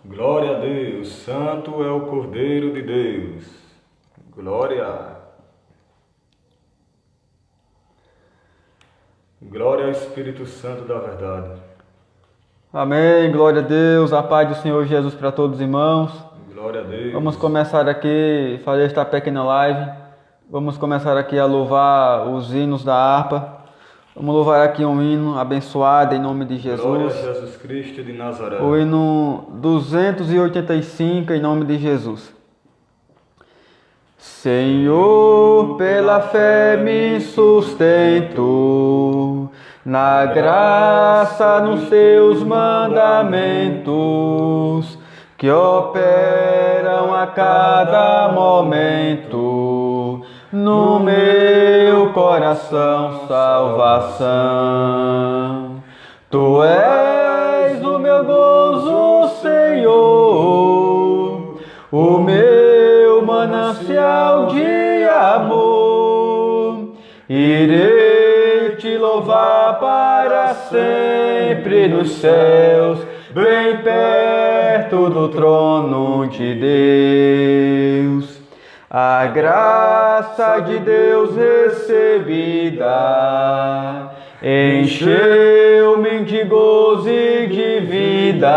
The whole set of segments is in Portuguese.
Glória a Deus, santo é o Cordeiro de Deus. Glória. Glória ao Espírito Santo da verdade. Amém, glória a Deus, a paz do Senhor Jesus para todos os irmãos. Glória a Deus. Vamos começar aqui, fazer esta pequena live. Vamos começar aqui a louvar os hinos da harpa. Vamos louvar aqui um hino abençoado em nome de Jesus. Glória a Jesus Cristo de Nazaré. O hino 285 em nome de Jesus. Senhor, pela fé me sustento, na graça nos teus mandamentos, que operam a cada momento, no meu coração salvação. Tu és o meu gozo, Senhor, o meu manancial de amor. Irei te louvar para sempre nos céus, bem perto do trono de Deus. A graça de Deus recebida encheu-me de gozo e de vida,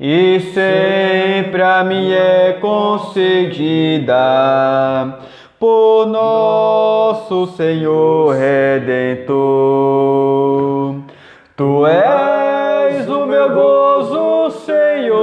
e sempre a mim é concedida por nosso Senhor Redentor. Tu és o meu gozo, Senhor,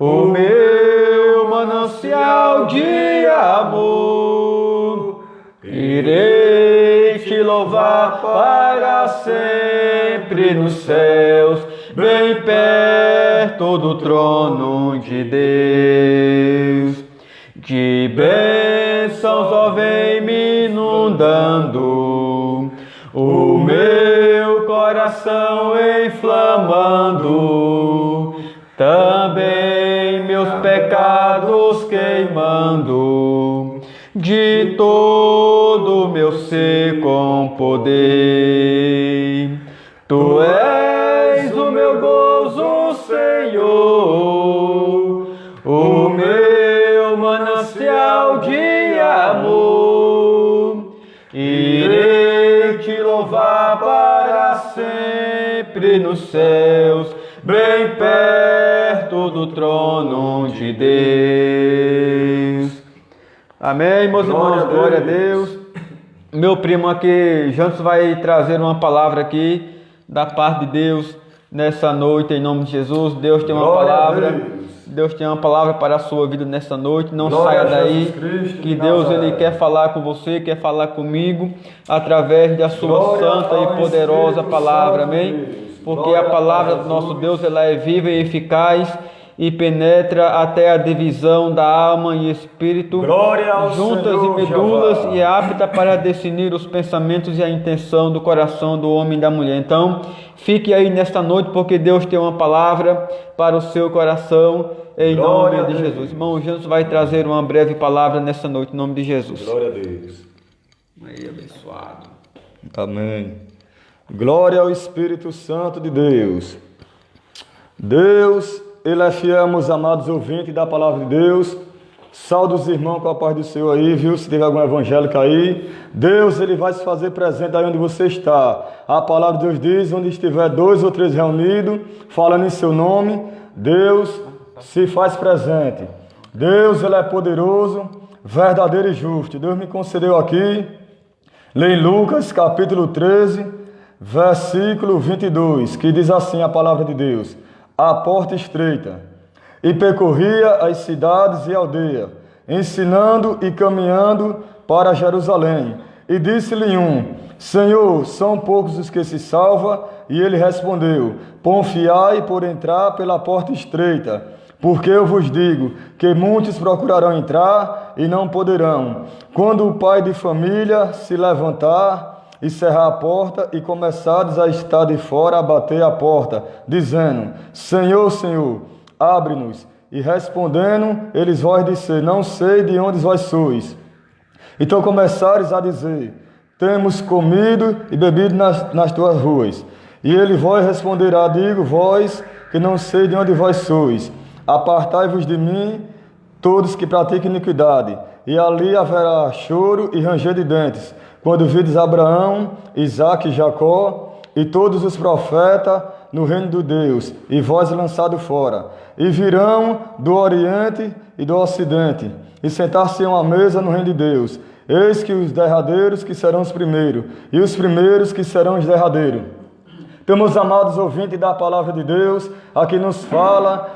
o meu manancial de amor. Irei te louvar para sempre nos céus, bem perto do trono de Deus. De bênçãos ó vem me inundando, o meu coração inflamando, também meus pecados queimando, de todo o meu ser com poder. Tu és o meu gozo, Senhor, o meu manancial de amor. Irei te louvar para sempre nos céus, bem perto do trono de Deus. Amém, meus irmãos, glória a Deus. Meu primo aqui, Jantos, vai trazer uma palavra aqui da parte de Deus nessa noite, em nome de Jesus. Deus tem uma palavra, Deus tem uma palavra para a sua vida nessa noite. Não saia daí, que Deus ele quer falar com você, quer falar comigo, através da sua santa e poderosa palavra, amém? Porque a palavra do nosso Deus ela é viva e eficaz, e penetra até a divisão da alma e espírito, juntas e medulas, e é apta para discernir os pensamentos e a intenção do coração do homem e da mulher. Então, fique aí nesta noite, porque Deus tem uma palavra para o seu coração, em nome de Jesus. Irmão Jesus vai trazer uma breve palavra nesta noite, em nome de Jesus. Glória a Deus. Aí, abençoado. Amém. Glória ao Espírito Santo de Deus. Deus, Ele é fiel, meus amados ouvintes da palavra de Deus. Saúde os irmãos com a paz do Senhor aí, viu? Se tiver algum evangélico aí, Deus, Ele vai se fazer presente aí onde você está. A palavra de Deus diz, onde estiver 2 ou 3 reunidos, falando em seu nome, Deus se faz presente. Deus, Ele é poderoso, verdadeiro e justo. Deus me concedeu aqui, lê em Lucas capítulo 13, versículo 22, que diz assim a palavra de Deus: a porta estreita, e percorria as cidades e aldeias, ensinando e caminhando para Jerusalém. E disse-lhe um: Senhor, são poucos os que se salvam? E ele respondeu: confiai por entrar pela porta estreita, porque eu vos digo que muitos procurarão entrar e não poderão. Quando o pai de família se levantar e cerrar a porta, e começares a estar de fora a bater a porta, dizendo: Senhor, Senhor, abre-nos. E respondendo, eles vós disser: não sei de onde vós sois. Então começares a dizer: temos comido e bebido nas tuas ruas. E ele vós responderá: digo vós que não sei de onde vós sois. Apartai-vos de mim, todos que praticam iniquidade, e ali haverá choro e ranger de dentes, quando vides Abraão, Isaque e Jacó, e todos os profetas no reino de Deus, e vós lançado fora. E virão do Oriente e do Ocidente, e sentar-se-ão à mesa no reino de Deus. Eis que os derradeiros que serão os primeiros, e os primeiros que serão os derradeiros. Então, meus amados ouvintes da palavra de Deus, aqui nos fala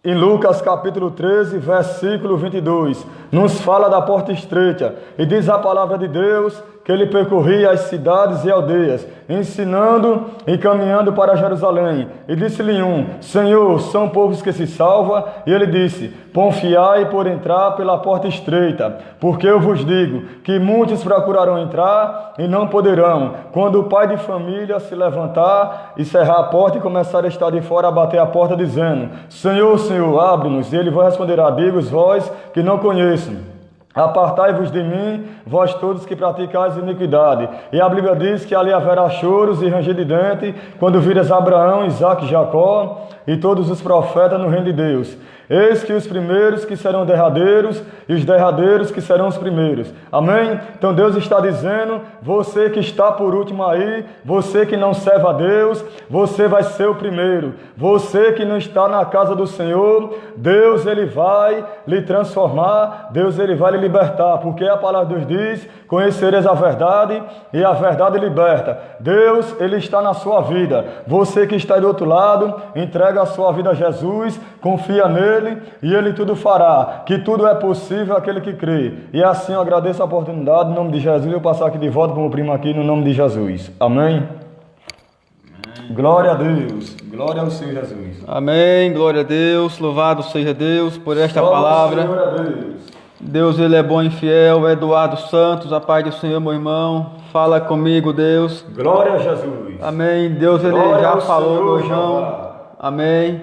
em Lucas capítulo 13, versículo 22, nos fala da porta estreita, e diz a palavra de Deus que ele percorria as cidades e aldeias, ensinando e caminhando para Jerusalém. E disse-lhe um: Senhor, são poucos que se salvam? E ele disse: confiai por entrar pela porta estreita, porque eu vos digo que muitos procurarão entrar e não poderão. Quando o pai de família se levantar e cerrar a porta e começar a estar de fora a bater a porta, dizendo: Senhor, Senhor, abre-nos. E ele vai responderá: digo-vos vós que não conheço. Apartai-vos de mim, vós todos que praticais iniquidade. E a Bíblia diz que ali haverá choros e ranger de dente, quando vires Abraão, Isaque e Jacó, e todos os profetas no reino de Deus. Eis que os primeiros que serão derradeiros, e os derradeiros que serão os primeiros. Amém? Então Deus está dizendo: você que está por último aí, você que não serve a Deus, você vai ser o primeiro. Você que não está na casa do Senhor, Deus ele vai lhe transformar, Deus ele vai lhe libertar, porque a palavra de Deus diz: conhecereis a verdade e a verdade liberta. Deus ele está na sua vida. Você que está do outro lado, entrega a sua vida a Jesus, confia nele e ele tudo fará, que tudo é possível aquele que crê. E assim eu agradeço a oportunidade, em nome de Jesus, eu passar aqui de volta como primo aqui, no nome de Jesus. Amém? Glória a Deus, glória ao Senhor Jesus. Amém, glória a Deus, louvado seja Deus por esta palavra. Glória a Deus. Deus ele é bom e fiel. Eduardo Santos, a paz do Senhor, meu irmão, fala comigo, Deus. Glória a Jesus. Amém, Deus ele Glória já ao falou, Senhor, meu irmão. Jeová. Amém,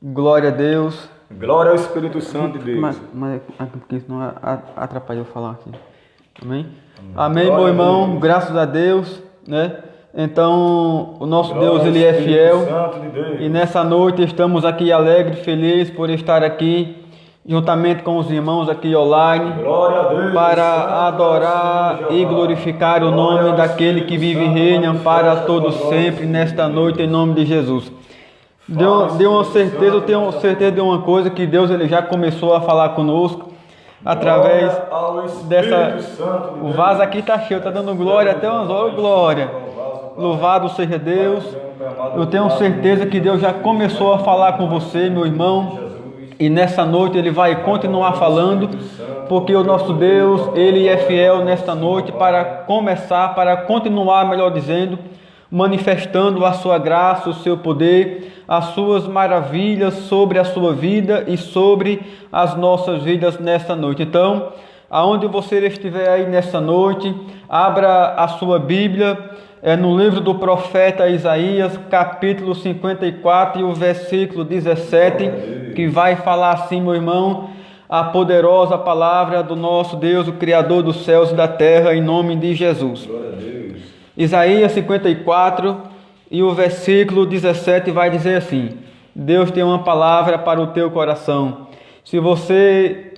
glória a Deus. Glória ao Espírito Santo de Deus. Mas porque senão atrapalha eu falar aqui. Amém? Amém, Glória meu a irmão, Deus. graças a Deus, né? Então, o nosso Glória Deus, ao ele é Espírito fiel. Santo de Deus. E nessa noite estamos aqui alegres, felizes por estar aqui, juntamente com os irmãos aqui online, Glória a Deus. para Santo adorar é o Senhor, e Jeová. glorificar o Glória nome ao daquele que Espírito vive e Santo, reina para manifesta todos a tua glória, sempre nesta Senhor. noite, em nome de Jesus. Fala, Eu tenho certeza de uma coisa, que Deus ele já começou a falar conosco através Glória ao Espírito dessa. Santo de O Deus. vaso aqui está cheio, está dando glória até umas horas, glória. Louvado seja Deus. Eu tenho certeza que Deus já começou a falar com você, meu irmão. E nessa noite Ele vai continuar falando, porque o nosso Deus, Ele é fiel nesta noite para continuar, melhor dizendo, manifestando a sua graça, o seu poder, as suas maravilhas sobre a sua vida e sobre as nossas vidas nesta noite. Então, aonde você estiver aí nessa noite, abra a sua Bíblia, no livro do profeta Isaías, capítulo 54 e o versículo 17, que vai falar assim, meu irmão, a poderosa palavra do nosso Deus, o Criador dos céus e da terra, em nome de Jesus. Glória a Deus. Isaías 54 e o versículo 17 vai dizer assim: Deus tem uma palavra para o teu coração. Se você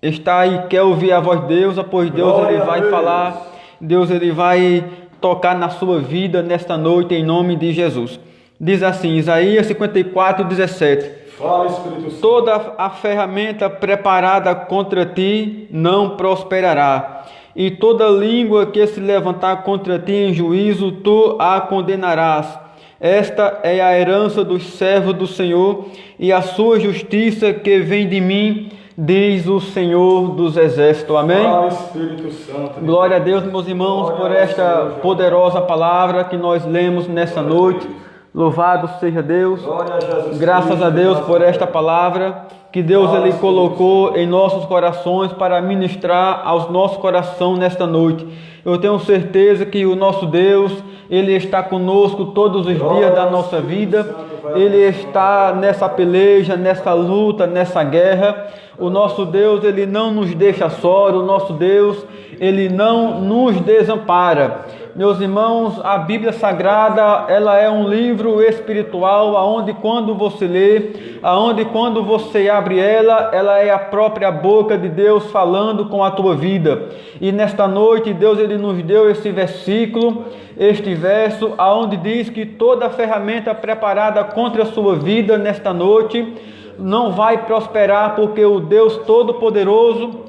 está aí e quer ouvir a voz de Deus, pois Deus Glória ele a vai Deus. falar, Deus ele vai tocar na sua vida nesta noite, em nome de Jesus. Diz assim, Isaías 54, 17: Fala, Espírito Santo. toda a ferramenta preparada contra ti não prosperará, e toda língua que se levantar contra ti em juízo, tu a condenarás. Esta é a herança dos servos do Senhor, e a sua justiça que vem de mim, diz o Senhor dos Exércitos. Amém? Fala, Espírito Santo. Glória a Deus, meus irmãos, por esta poderosa palavra que nós lemos nessa noite. Louvado seja Deus. Glória a Jesus. Graças a Deus por esta palavra que Deus ele colocou em nossos corações para ministrar aos nossos corações nesta noite. Eu tenho certeza que o nosso Deus, Ele está conosco todos os dias da nossa vida. Ele está nessa peleja, nessa luta, nessa guerra. O nosso Deus, Ele não nos deixa só, o nosso Deus, Ele não nos desampara. Meus irmãos, a Bíblia Sagrada, ela é um livro espiritual, aonde quando você lê, aonde quando você abre ela é a própria boca de Deus falando com a tua vida. E nesta noite, Deus, Ele nos deu esse versículo, este verso, aonde diz que toda ferramenta preparada contra a sua vida nesta noite não vai prosperar, porque o Deus Todo-Poderoso,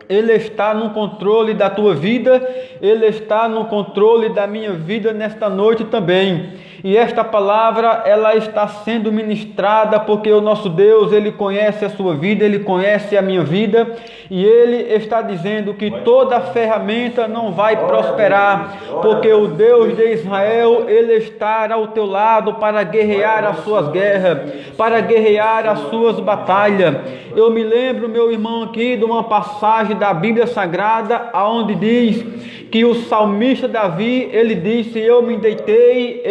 Ele está no controle da tua vida, Ele está no controle da minha vida nesta noite também. E esta palavra, ela está sendo ministrada porque o nosso Deus, Ele conhece a sua vida, Ele conhece a minha vida, e Ele está dizendo que toda ferramenta não vai prosperar, porque o Deus de Israel, Ele está ao teu lado para guerrear as suas guerras, para guerrear as suas batalhas. Eu me lembro, meu irmão, aqui de uma passagem da Bíblia Sagrada, onde diz que o salmista Davi, ele disse: eu me deitei,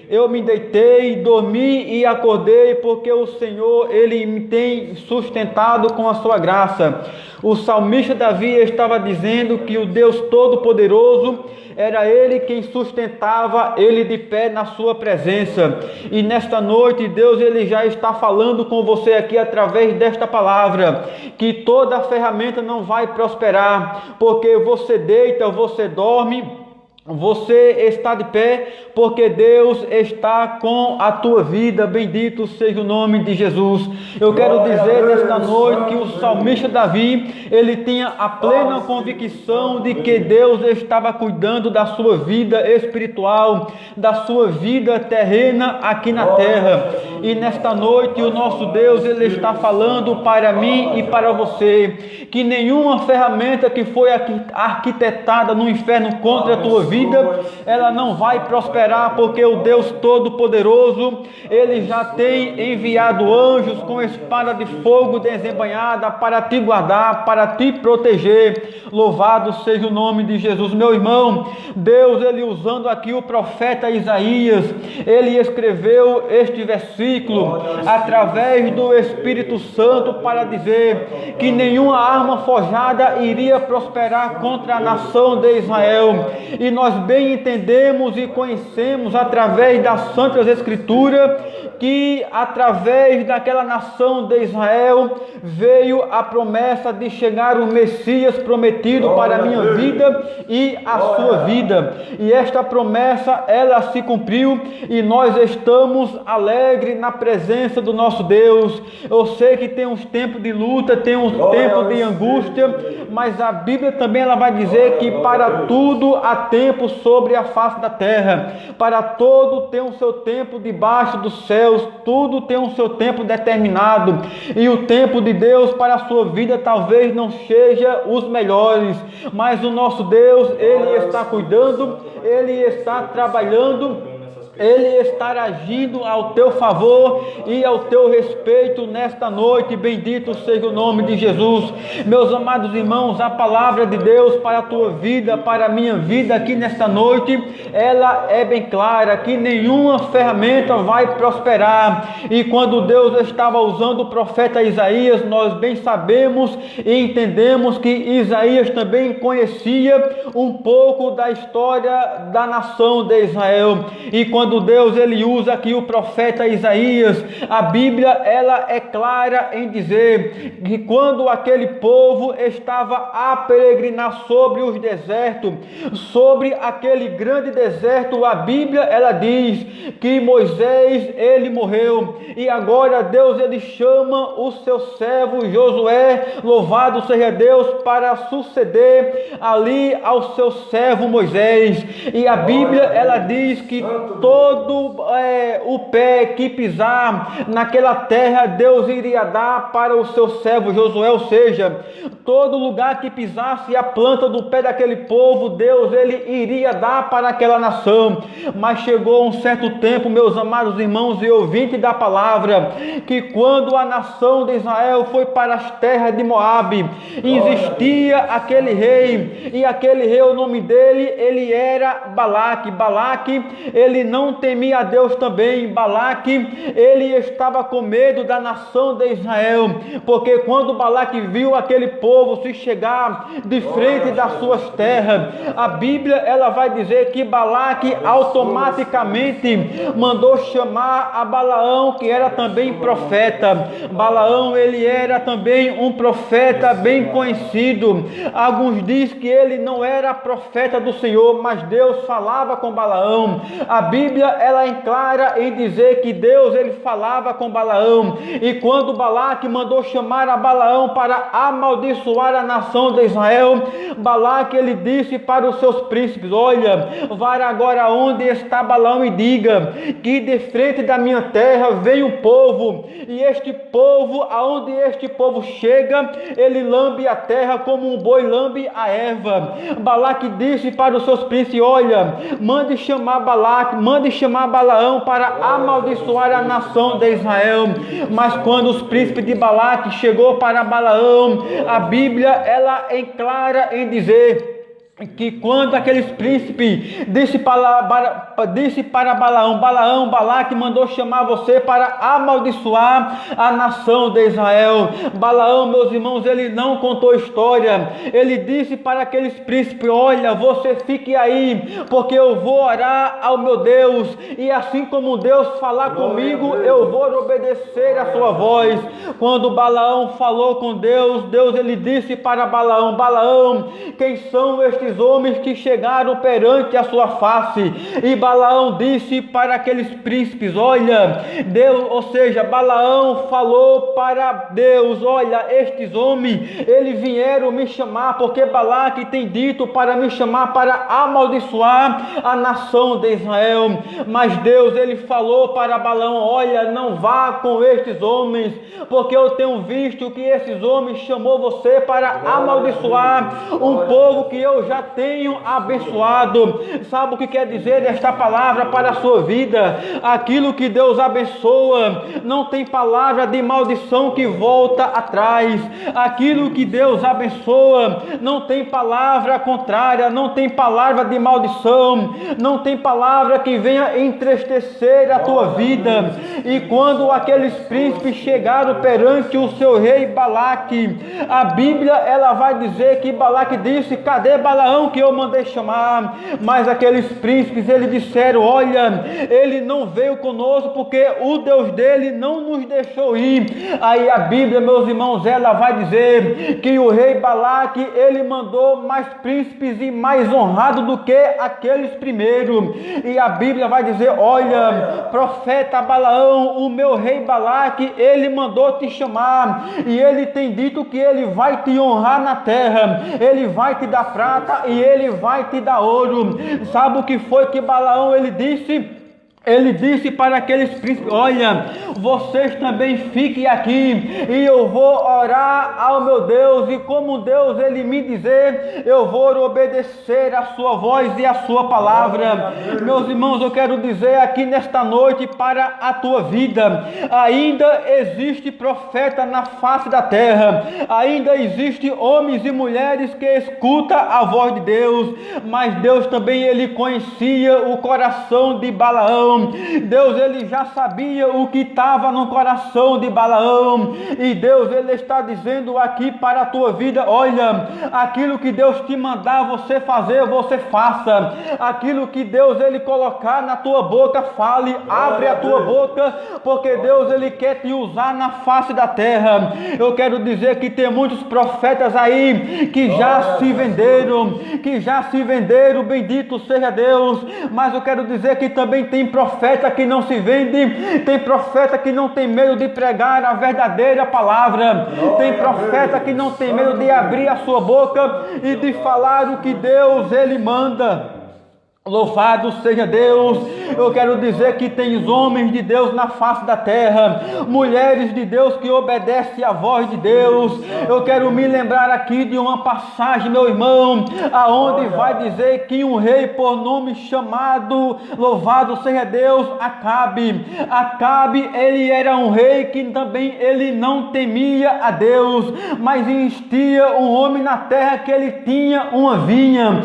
eu me deitei, dormi e acordei, porque o Senhor, Ele me tem sustentado com a sua graça. O salmista Davi estava dizendo que o Deus Todo-Poderoso era Ele quem sustentava ele de pé na sua presença. E nesta noite, Deus, Ele já está falando com você aqui através desta palavra, que toda ferramenta não vai prosperar, porque você deita, você dorme, você está de pé, porque Deus está com a tua vida. Bendito seja o nome de Jesus. Eu quero dizer nesta noite que o salmista Davi, ele tinha a plena convicção de que Deus estava cuidando da sua vida espiritual, da sua vida terrena aqui na terra. E nesta noite o nosso Deus, Ele está falando para mim e para você, que nenhuma ferramenta que foi arquitetada no inferno contra a tua vida, ela não vai prosperar, porque o Deus Todo-Poderoso, Ele já tem enviado anjos com espada de fogo desembainhada para te guardar, para te proteger. Louvado seja o nome de Jesus. Meu irmão, Deus, Ele usando aqui o profeta Isaías, ele escreveu este versículo através do Espírito Santo para dizer que nenhuma arma forjada iria prosperar contra a nação de Israel. E nós bem entendemos e conhecemos através das Santas Escrituras que através daquela nação de Israel veio a promessa de chegar o Messias prometido para a minha vida e a sua vida. E esta promessa, ela se cumpriu, e nós estamos alegres na presença do nosso Deus. Eu sei que tem uns tempos de luta, tem uns tempos de angústia, mas a Bíblia também ela vai dizer que para tudo há tempo sobre a face da terra, para todo tem o seu tempo debaixo dos céus, tudo tem o seu tempo determinado, e o tempo de Deus para a sua vida talvez não seja os melhores, mas o nosso Deus, Ele está cuidando, Ele está trabalhando, Ele está agindo ao teu favor e ao teu respeito nesta noite. Bendito seja o nome de Jesus. Meus amados irmãos, a palavra de Deus para a tua vida, para a minha vida aqui nesta noite, ela é bem clara, que nenhuma ferramenta vai prosperar. E quando Deus estava usando o profeta Isaías, nós bem sabemos e entendemos que Isaías também conhecia um pouco da história da nação de Israel. E quando Deus ele usa aqui o profeta Isaías, a Bíblia ela é clara em dizer que quando aquele povo estava a peregrinar sobre os desertos, sobre aquele grande deserto, a Bíblia ela diz que Moisés ele morreu, e agora Deus ele chama o seu servo Josué, louvado seja Deus, para suceder ali ao seu servo Moisés. E a Bíblia ela diz que todo o pé que pisar naquela terra, Deus iria dar para o seu servo Josué, ou seja, todo lugar que pisasse a planta do pé daquele povo, Deus ele iria dar para aquela nação. Mas chegou um certo tempo, meus amados irmãos e ouvintes da palavra, que quando a nação de Israel foi para as terras de Moabe, existia aquele rei, e aquele rei, o nome dele, ele era Balaque. Balaque, ele não não temia a Deus também. Balaque, ele estava com medo da nação de Israel, porque quando Balaque viu aquele povo se chegar de frente das suas terras, a Bíblia ela vai dizer que Balaque automaticamente mandou chamar a Balaão, que era também profeta. Balaão, ele era também um profeta bem conhecido. Alguns dizem que ele não era profeta do Senhor, mas Deus falava com Balaão. A Bíblia ela é clara em dizer que Deus ele falava com Balaão, e quando Balaque mandou chamar a Balaão para amaldiçoar a nação de Israel, Balaque ele disse para os seus príncipes: olha, vá agora onde está Balaão e diga que de frente da minha terra vem um povo, e este povo, aonde este povo chega, ele lambe a terra como um boi lambe a erva. Balaque disse para os seus príncipes: olha, mande chamar Balaque, mande chamar Balaão para amaldiçoar a nação de Israel. Mas quando os príncipes de Balaque chegou para Balaão, a Bíblia ela é clara em dizer que quando aqueles príncipes disse para Balaão: Balaão, Balaque mandou chamar você para amaldiçoar a nação de Israel. Balaão, meus irmãos, ele não contou história. Ele disse para aqueles príncipes: olha, você fique aí, porque eu vou orar ao meu Deus, e assim como Deus falar comigo, eu vou obedecer a sua voz. Quando Balaão falou com Deus, Deus ele disse para Balaão: Balaão, quem são estes homens que chegaram perante a sua face? E Balaão disse para aqueles príncipes: olha, Deus, ou seja, Balaão falou para Deus: olha, estes homens, eles vieram me chamar, porque Balaque tem dito para me chamar para amaldiçoar a nação de Israel. Mas Deus, ele falou para Balaão: olha, não vá com estes homens, porque eu tenho visto que esses homens chamou você para amaldiçoar um povo que eu já tenho abençoado. Sabe o que quer dizer esta palavra para a sua vida? Aquilo que Deus abençoa, não tem palavra de maldição que volta atrás. Aquilo que Deus abençoa, não tem palavra contrária, não tem palavra de maldição, não tem palavra que venha entristecer a tua vida. E quando aqueles príncipes chegaram perante o seu rei Balaque, a Bíblia ela vai dizer que Balaque disse: cadê Balaão que eu mandei chamar? Mas aqueles príncipes eles disseram: olha, ele não veio conosco porque o Deus dele não nos deixou ir. Aí a Bíblia, meus irmãos, ela vai dizer que o rei Balaque ele mandou mais príncipes e mais honrado do que aqueles primeiros. E a Bíblia vai dizer: olha, profeta Balaão, o meu rei Balaque ele mandou te chamar, e ele tem dito que ele vai te honrar na terra, ele vai te dar prata e ele vai te dar ouro. Sabe o que foi que Balaão ele disse? Ele disse para aqueles príncipes: olha, vocês também fiquem aqui, e eu vou orar ao meu Deus, e como Deus ele me dizer, eu vou obedecer a sua voz e a sua palavra. Meus irmãos, eu quero dizer aqui nesta noite para a tua vida: ainda existe profeta na face da terra, ainda existe homens e mulheres que escutam a voz de Deus, mas Deus também ele conhecia o coração de Balaão. Deus ele já sabia o que estava no coração de Balaão, e Deus ele está dizendo aqui para a tua vida: olha, aquilo que Deus te mandar você fazer, você faça. Aquilo que Deus ele colocar na tua boca, fale, abre a tua boca, porque Deus ele quer te usar na face da terra. Eu quero dizer que tem muitos profetas aí que já se venderam, bendito seja Deus. Mas eu quero dizer que também tem profeta que não se vende, tem profeta que não tem medo de pregar a verdadeira palavra, tem profeta que não tem medo de abrir a sua boca e de falar o que Deus ele manda. Louvado seja Deus. Eu quero dizer que tem homens de Deus na face da terra, mulheres de Deus que obedecem à voz de Deus. Eu quero me lembrar aqui de uma passagem, meu irmão, aonde vai dizer que um rei por nome chamado, louvado seja Deus, Acabe, ele era um rei que também ele não temia a Deus, mas existia um homem na terra que ele tinha uma vinha,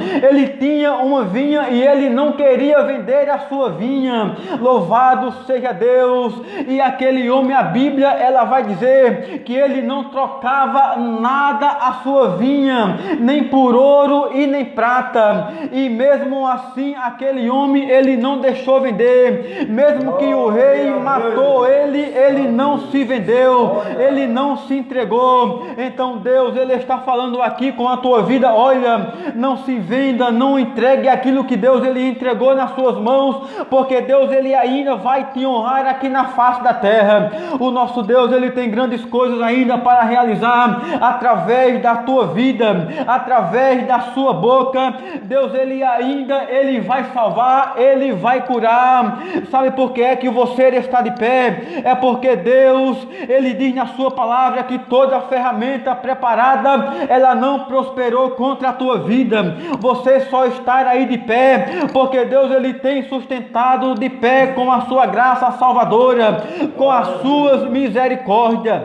e ele não queria vender a sua vinha. Louvado seja Deus. E aquele homem, a Bíblia, ela vai dizer que ele não trocava nada a sua vinha, nem por ouro e nem prata. E mesmo assim, aquele homem, ele não deixou vender. Mesmo que o rei matou ele, ele não se vendeu, ele não se entregou. Então Deus, ele está falando aqui com a tua vida: olha, não se venda, não entregue aquilo que Deus, ele entregou nas suas mãos, porque Deus, ele ainda vai te honrar aqui na face da terra. O nosso Deus, ele tem grandes coisas ainda para realizar através da tua vida, através da sua boca. Deus, ele vai salvar, ele vai curar. Sabe por que é que você está de pé? É porque Deus, ele diz na sua palavra que toda ferramenta preparada, ela não prosperou contra a tua vida. Você só está aí de pé porque Deus, ele tem sustentado de pé com a sua graça salvadora, com as suas misericórdias.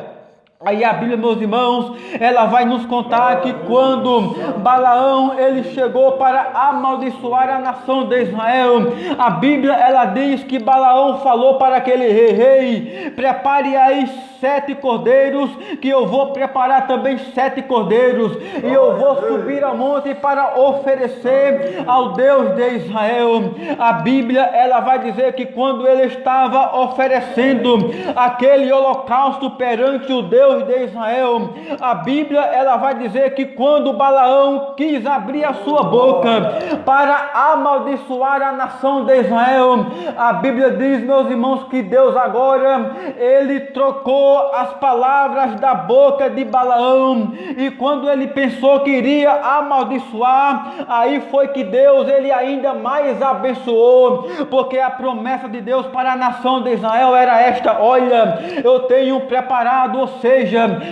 Aí a Bíblia, meus irmãos, ela vai nos contar que quando Balaão, ele chegou para amaldiçoar a nação de Israel, a Bíblia, ela diz que Balaão falou para aquele rei: prepare aí 7 cordeiros, que eu vou preparar também 7 cordeiros, e eu vou subir ao monte para oferecer ao Deus de Israel. A Bíblia, ela vai dizer que quando ele estava oferecendo aquele holocausto perante o Deus de Israel, a Bíblia, ela vai dizer que quando Balaão quis abrir a sua boca para amaldiçoar a nação de Israel, a Bíblia diz, meus irmãos, que Deus agora, ele trocou as palavras da boca de Balaão, e quando ele pensou que iria amaldiçoar, aí foi que Deus, ele ainda mais abençoou, porque a promessa de Deus para a nação de Israel era esta: olha, eu tenho preparado, ou seja,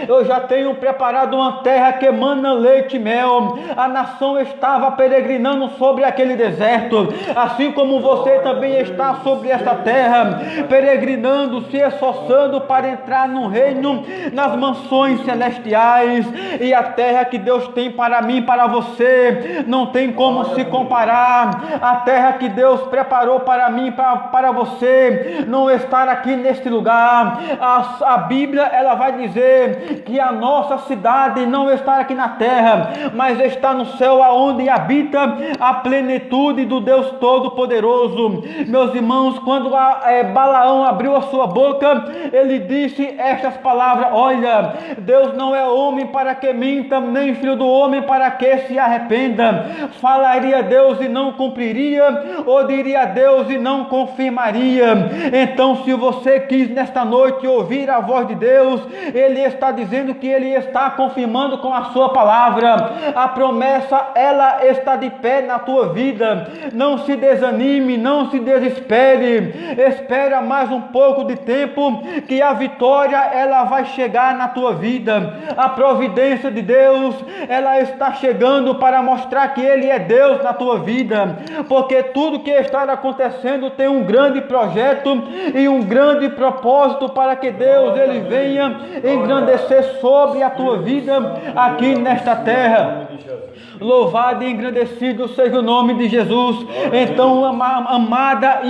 eu já tenho preparado uma terra que emana leite e mel. A nação estava peregrinando sobre aquele deserto, assim como você também está sobre essa terra, peregrinando, se esforçando para entrar no reino, nas mansões celestiais. E a terra que Deus tem para mim, para você, não tem como se comparar. A terra que Deus preparou para mim, para você, não estar aqui neste lugar. A Bíblia, ela vai dizer que a nossa cidade não está aqui na terra, mas está no céu, aonde habita a plenitude do Deus Todo-Poderoso. Meus irmãos, quando Balaão abriu a sua boca, ele disse estas palavras: olha, Deus não é homem para que minta, nem filho do homem para que se arrependa. Falaria Deus e não cumpriria, ou diria Deus e não confirmaria? Então, se você quis nesta noite ouvir a voz de Deus, ele está dizendo que ele está confirmando com a sua palavra. A promessa, ela está de pé na tua vida. Não se desanime, não se desespere. Espera mais um pouco de tempo, que a vitória, ela vai chegar na tua vida. A providência de Deus, ela está chegando para mostrar que ele é Deus na tua vida, porque tudo que está acontecendo tem um grande projeto e um grande propósito para que Deus, ele venha engrandecer sobre a tua vida aqui nesta terra. Louvado e engrandecido seja o nome de Jesus. Então, amada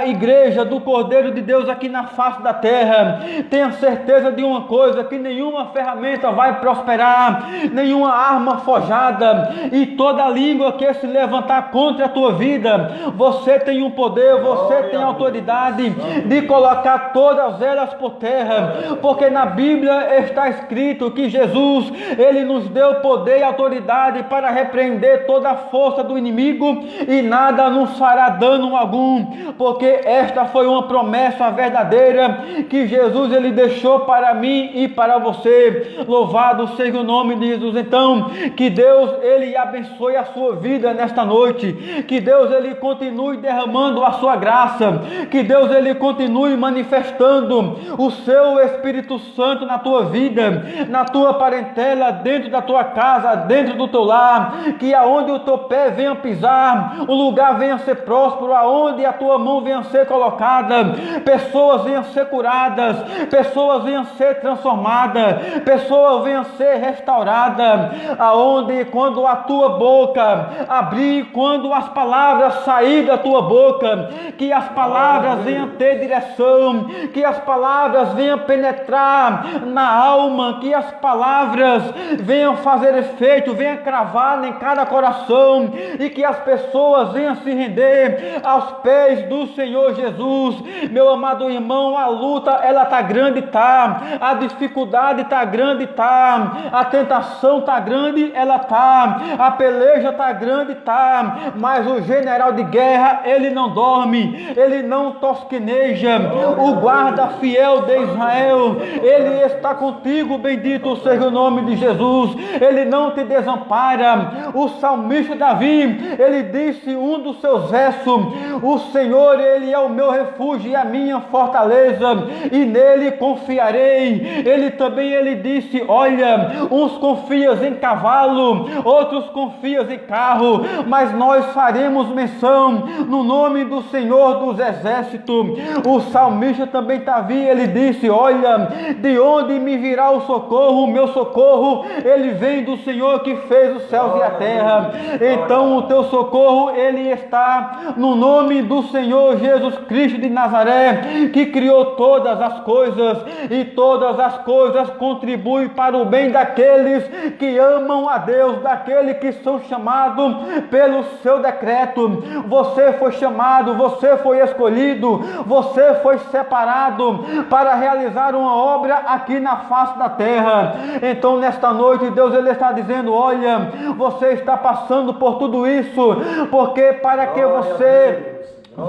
igreja do Cordeiro de Deus aqui na face da terra, tenha certeza de uma coisa: que nenhuma ferramenta vai prosperar, nenhuma arma forjada, e toda língua que se levantar contra a tua vida, você tem um poder, você tem autoridade de colocar todas elas por terra, porque na Bíblia está escrito que Jesus, ele nos deu poder e autoridade para repreender toda a força do inimigo, e nada nos fará dano algum, porque esta foi uma promessa verdadeira que Jesus, ele deixou para mim e para você. Louvado seja o nome de Jesus. Então, que Deus, ele abençoe a sua vida nesta noite, que Deus, ele continue derramando a sua graça, que Deus, ele continue manifestando o seu Espírito Santo na tua vida, na tua parentela, dentro da tua tua casa, dentro do teu lar, que aonde o teu pé venha pisar, o lugar venha ser próspero, aonde a tua mão venha ser colocada, pessoas venham ser curadas, pessoas venham ser transformadas, pessoas venham ser restauradas, aonde quando a tua boca abrir, quando as palavras sair da tua boca, que as palavras venham ter direção, que as palavras venham penetrar na alma, que as palavras venham fazer efeito, venham cravar em cada coração, e que as pessoas venham se render aos pés do Senhor Jesus. Meu amado irmão, a luta ela está grande, tá, a dificuldade está grande, tá, a tentação está grande, ela tá, a peleja está grande, tá, mas o general de guerra ele não dorme, ele não tosqueneja, o guarda fiel de Israel, ele está contigo, bendito seja o nome de Jesus, ele não te desampara. O salmista Davi, ele disse um dos seus versos: o Senhor, ele é o meu refúgio e a minha fortaleza, e nele confiarei. Ele disse: olha, uns confiam em cavalo, outros confiam em carro, mas nós faremos menção no nome do Senhor dos exércitos. O salmista também Davi, ele disse: olha, de onde me virá o socorro? O meu socorro, ele vem do Senhor que fez os céus e a terra. Então o teu socorro, ele está no nome do Senhor Jesus Cristo de Nazaré, que criou todas as coisas, e todas as coisas contribuem para o bem daqueles que amam a Deus, daqueles que são chamados pelo seu decreto. Você foi chamado, você foi escolhido, você foi separado para realizar uma obra aqui na face da terra. Então nesta noite Deus ele está dizendo: olha, você está passando por tudo isso, porque para que você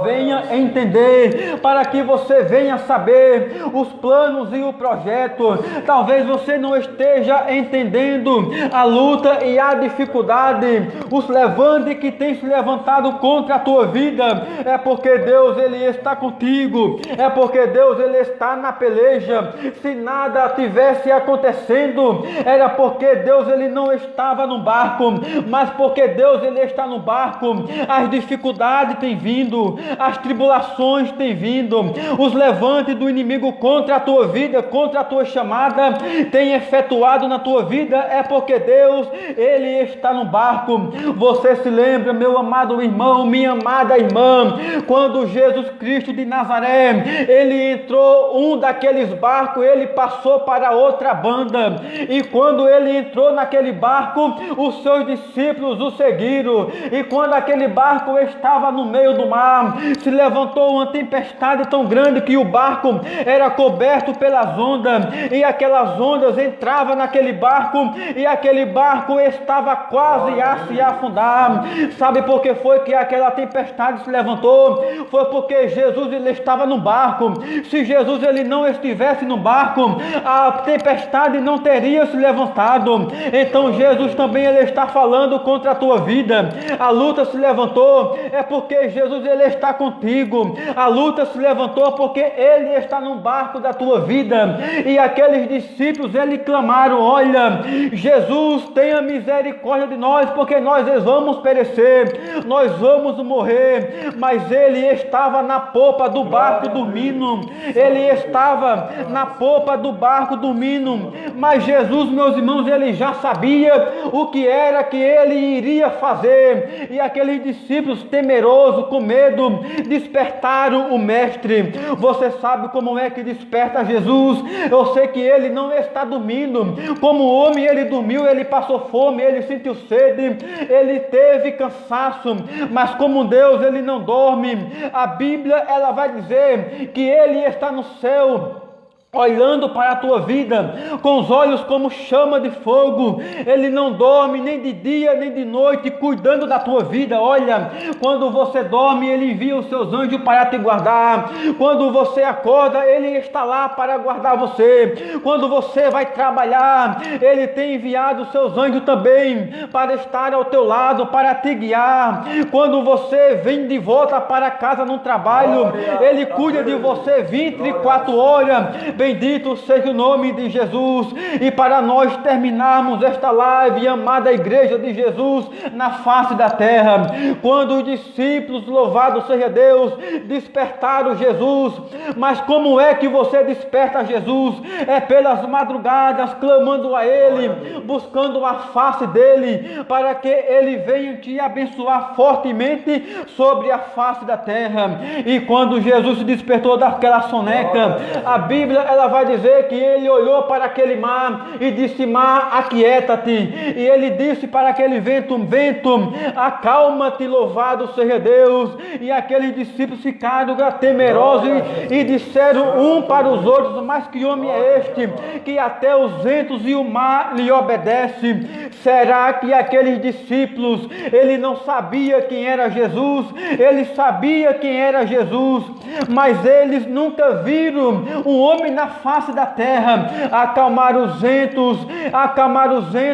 venha entender, para que você venha saber os planos e o projeto. Talvez você não esteja entendendo a luta e a dificuldade, os levantes que tem se levantado contra a tua vida. É porque Deus ele está contigo, é porque Deus ele está na peleja. Se nada tivesse acontecendo, era porque Deus ele não estava no barco, mas porque Deus ele está no barco. As dificuldades têm vindo, as tribulações têm vindo, os levantes do inimigo contra a tua vida, contra a tua chamada, tem efetuado na tua vida. É porque Deus ele está no barco. Você se lembra, meu amado irmão, minha amada irmã, quando Jesus Cristo de Nazaré ele entrou um daqueles barcos, ele passou para outra banda, e quando ele entrou naquele barco, os seus discípulos o seguiram, e quando aquele barco estava no meio do mar, se levantou uma tempestade tão grande que o barco era coberto pelas ondas, e aquelas ondas entravam naquele barco, e aquele barco estava quase a se afundar. Sabe por que foi que aquela tempestade se levantou? Foi porque Jesus ele estava no barco. Se Jesus ele não estivesse no barco, a tempestade não teria se levantado. Então Jesus também ele está falando contra a tua vida. A luta se levantou, é porque Jesus ele está contigo. A luta se levantou porque ele está no barco da tua vida. E aqueles discípulos ele clamaram: olha, Jesus, tenha misericórdia de nós, porque nós vamos perecer, nós vamos morrer. Mas ele estava na popa do barco dormindo, ele estava na popa do barco dormindo. Mas Jesus, meus irmãos, ele já sabia o que era que ele iria fazer, e aqueles discípulos temerosos, com medo, despertaram o mestre. Você sabe como é que desperta Jesus? Eu sei que ele não está dormindo. Como o homem ele dormiu, ele passou fome, ele sentiu sede, ele teve cansaço, mas como Deus ele não dorme. A Bíblia ela vai dizer que ele está no céu, olhando para a tua vida com os olhos como chama de fogo. Ele não dorme nem de dia nem de noite, cuidando da tua vida. Olha, quando você dorme, ele envia os seus anjos para te guardar. Quando você acorda, ele está lá para guardar você. Quando você vai trabalhar, ele tem enviado os seus anjos também para estar ao teu lado, para te guiar. Quando você vem de volta para casa no trabalho, ele cuida de você 24 horas. Bendito seja o nome de Jesus. E para nós terminarmos esta live, amada igreja de Jesus na face da terra, quando os discípulos, louvado seja Deus, despertaram Jesus. Mas como é que você desperta Jesus? É pelas madrugadas, clamando a Ele, buscando a face dEle, para que Ele venha te abençoar fortemente sobre a face da terra. E quando Jesus se despertou daquela soneca, a Bíblia ela vai dizer que Ele olhou para aquele mar e disse: mar, aquieta-te. E Ele disse para aquele vento: vento, acalma-te, louvado seja Deus. E aqueles discípulos ficaram temerosos e disseram um para os outros: mas que homem é este, que até os ventos e o mar lhe obedecem? Será que aqueles discípulos, ele não sabia quem era Jesus? Ele sabia quem era Jesus, mas eles nunca viram um homem na face da terra acalmar os ventos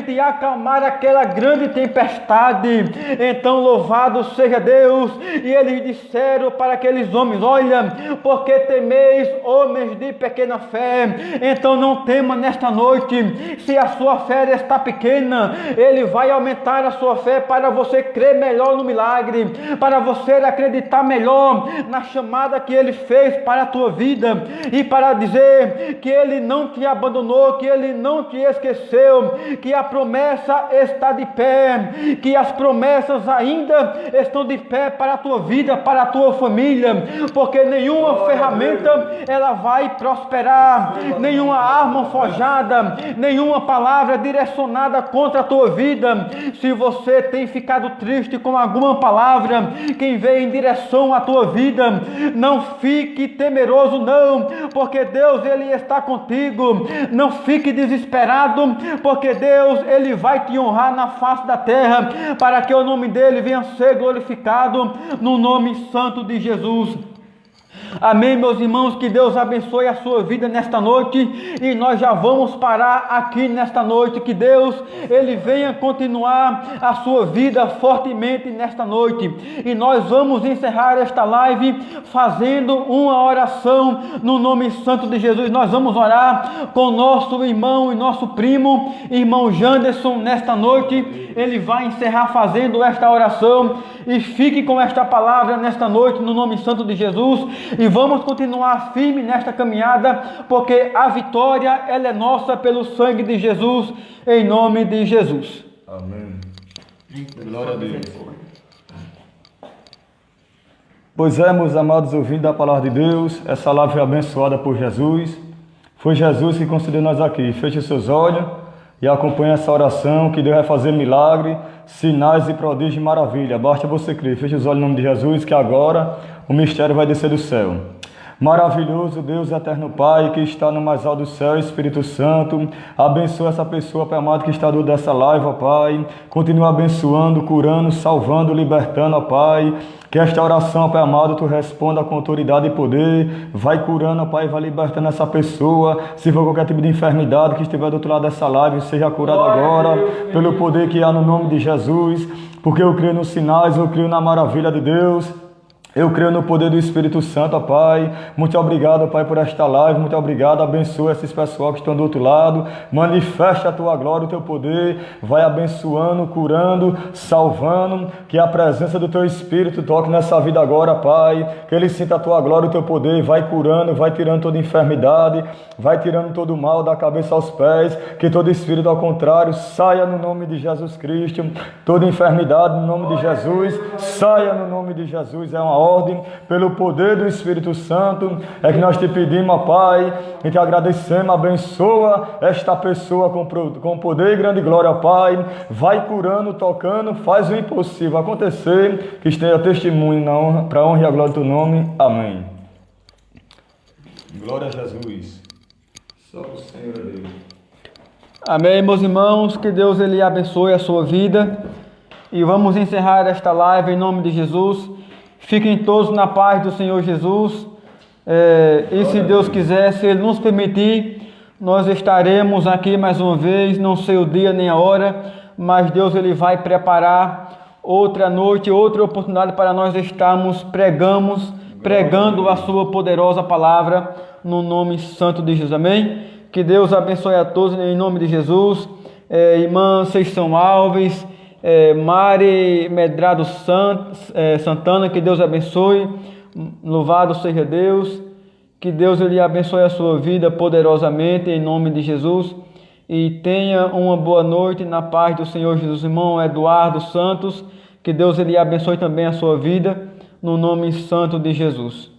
e acalmar aquela grande tempestade. Então louvado seja Deus. E eles disseram para aqueles homens: olha, porque temeis, homens de pequena fé? Então não tema nesta noite. Se a sua fé está pequena, Ele vai aumentar a sua fé para você crer melhor no milagre, para você acreditar melhor na chamada que Ele fez para a tua vida, e para dizer que Ele não te abandonou, que Ele não te esqueceu, que a promessa está de pé, que as promessas ainda estão de pé para a tua vida, para a tua família, porque nenhuma ferramenta ela vai prosperar, nenhuma arma forjada, nenhuma palavra direcionada contra a tua vida. Se você tem ficado triste com alguma palavra que veio em direção à tua vida, não fique temeroso não, porque Deus ele está contigo. Não fique desesperado, porque Deus ele vai te honrar na face da terra, para que o nome dele venha ser glorificado no nome santo de Jesus. Amém, meus irmãos, que Deus abençoe a sua vida nesta noite, e nós já vamos parar aqui nesta noite. Que Deus, Ele venha continuar a sua vida fortemente nesta noite, e nós vamos encerrar esta live fazendo uma oração no nome santo de Jesus. Nós vamos orar com nosso irmão e nosso primo, irmão Janderson, nesta noite. Ele vai encerrar fazendo esta oração, e fique com esta palavra nesta noite no nome santo de Jesus. E vamos continuar firme nesta caminhada, porque a vitória ela é nossa pelo sangue de Jesus, em nome de Jesus. Amém. Glória a Deus. Pois é, meus amados ouvintes da palavra de Deus, essa live foi abençoada por Jesus. Foi Jesus que concedeu nós aqui. Feche seus olhos e acompanhe essa oração, que Deus vai fazer milagre, sinais e prodígios e maravilha. Basta você crer. Feche os olhos em nome de Jesus, que agora o mistério vai descer do céu. Maravilhoso Deus eterno Pai, que está no mais alto do céu, Espírito Santo, abençoa essa pessoa, Pai amado, que está dentro dessa live, ó Pai. Continua abençoando, curando, salvando, libertando, ó Pai. Que esta oração, Pai amado, Tu responda com autoridade e poder. Vai curando, ó Pai, vai libertando essa pessoa. Se for qualquer tipo de enfermidade que estiver do outro lado dessa live, seja curado agora, pelo poder que há no nome de Jesus. Porque eu creio nos sinais, eu creio na maravilha de Deus. Eu creio no poder do Espírito Santo, ó Pai. Muito obrigado, Pai, por esta live. Muito obrigado. Abençoa esses pessoal que estão do outro lado. Manifesta a Tua glória, o Teu poder. Vai abençoando, curando, salvando. Que a presença do Teu Espírito toque nessa vida agora, Pai. Que ele sinta a Tua glória, o Teu poder. Vai curando, vai tirando toda enfermidade. Vai tirando todo o mal da cabeça aos pés. Que todo espírito ao contrário saia no nome de Jesus Cristo. Toda enfermidade no nome de Jesus. Saia no nome de Jesus. É uma ordem, pelo poder do Espírito Santo, é que nós te pedimos, ó Pai, e te agradecemos. Abençoa esta pessoa com poder e grande glória, ó Pai. Vai curando, tocando, faz o impossível acontecer, que esteja testemunho para a honra e a glória do teu nome. Amém. Glória a Jesus. Só o Senhor é Deus. Amém, meus irmãos, que Deus ele abençoe a sua vida, e vamos encerrar esta live em nome de Jesus. Fiquem todos na paz do Senhor Jesus, e se Deus quiser, se Ele nos permitir, nós estaremos aqui mais uma vez. Não sei o dia nem a hora, mas Deus ele vai preparar outra noite, outra oportunidade para nós estarmos pregando a sua poderosa palavra no nome santo de Jesus, amém? Que Deus abençoe a todos em nome de Jesus. Irmã Seixão Alves, Mari Medrado Santana, que Deus abençoe, louvado seja Deus, que Deus ele abençoe a sua vida poderosamente em nome de Jesus, e tenha uma boa noite na paz do Senhor Jesus. Irmão Eduardo Santos, que Deus ele abençoe também a sua vida no nome santo de Jesus.